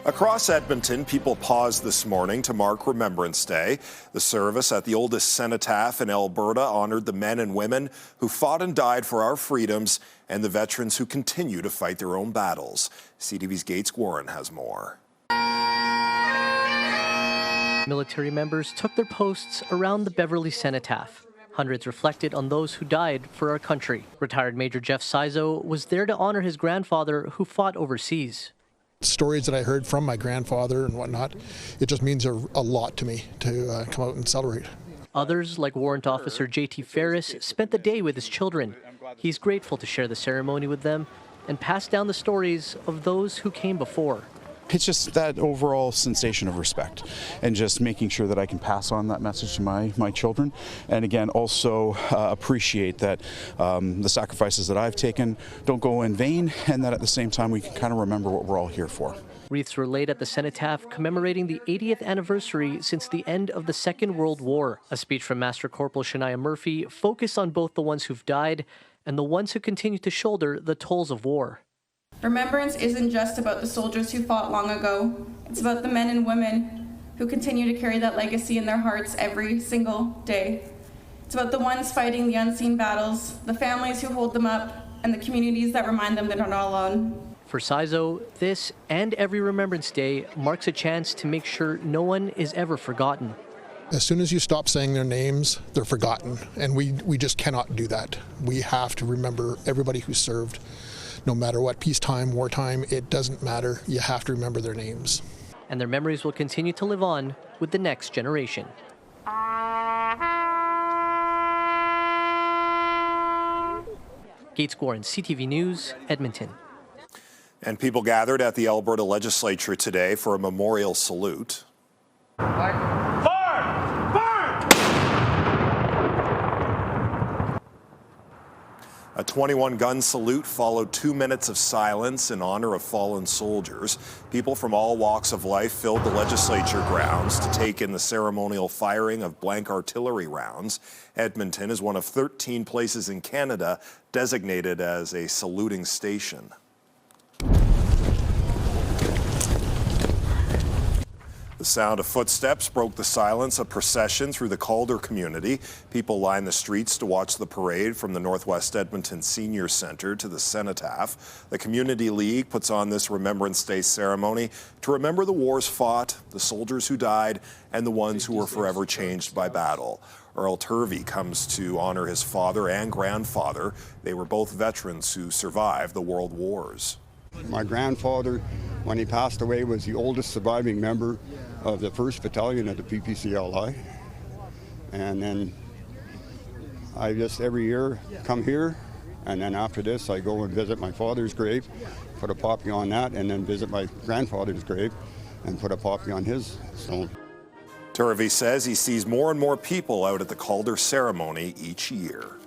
Across Edmonton, people paused this morning to mark Remembrance Day. The service at the oldest cenotaph in Alberta honored the men and women who fought and died for our freedoms and the veterans who continue to fight their own battles. CTV's Guarin has more. Military members took their posts around the Beverly Cenotaph. Hundreds reflected on those who died for our country. Retired Major Jeff Sizo was there to honor his grandfather who fought overseas. Stories that I heard from my grandfather and whatnot, it just means a lot to me to come out and celebrate. Others, like Warrant Officer J.T. Ferris, spent the day with his children. He's grateful to share the ceremony with them and pass down the stories of those who came before. It's just that overall sensation of respect and just making sure that I can pass on that message to my children. And again, also appreciate that the sacrifices that I've taken don't go in vain, and that at the same time we can kind of remember what we're all here for. Wreaths were laid at the cenotaph commemorating the 80th anniversary since the end of the Second World War. A speech from Master Corporal Shania Murphy focused on both the ones who've died and the ones who continue to shoulder the tolls of war. Remembrance isn't just about the soldiers who fought long ago. It's about the men and women who continue to carry that legacy in their hearts every single day. It's about the ones fighting the unseen battles, the families who hold them up, and the communities that remind them they're not alone. For Sizo, this and every Remembrance Day marks a chance to make sure no one is ever forgotten. As soon as you stop saying their names, they're forgotten, and we just cannot do that. We have to remember everybody who served. No matter what, peacetime, wartime, it doesn't matter. You have to remember their names. And their memories will continue to live on with the next generation. Guarin, CTV News, Edmonton. And people gathered at the Alberta Legislature today for a memorial salute. A 21-gun salute followed 2 minutes of silence in honor of fallen soldiers. People from all walks of life filled the legislature grounds to take in the ceremonial firing of blank artillery rounds. Edmonton is one of 13 places in Canada designated as a saluting station. The sound of footsteps broke the silence of procession through the Calder community. People lined the streets to watch the parade from the Northwest Edmonton Senior Centre to the Cenotaph. The Community League puts on this Remembrance Day ceremony to remember the wars fought, the soldiers who died, and the ones who were forever changed by battle. Earl Turvey comes to honor his father and grandfather. They were both veterans who survived the world wars. My grandfather, when he passed away, was the oldest surviving member of the 1st Battalion of the PPCLI. And then I just every year come here, and then after this I go and visit my father's grave, put a poppy on that, and then visit my grandfather's grave and put a poppy on his stone. Turvey says he sees more and more people out at the Calder ceremony each year.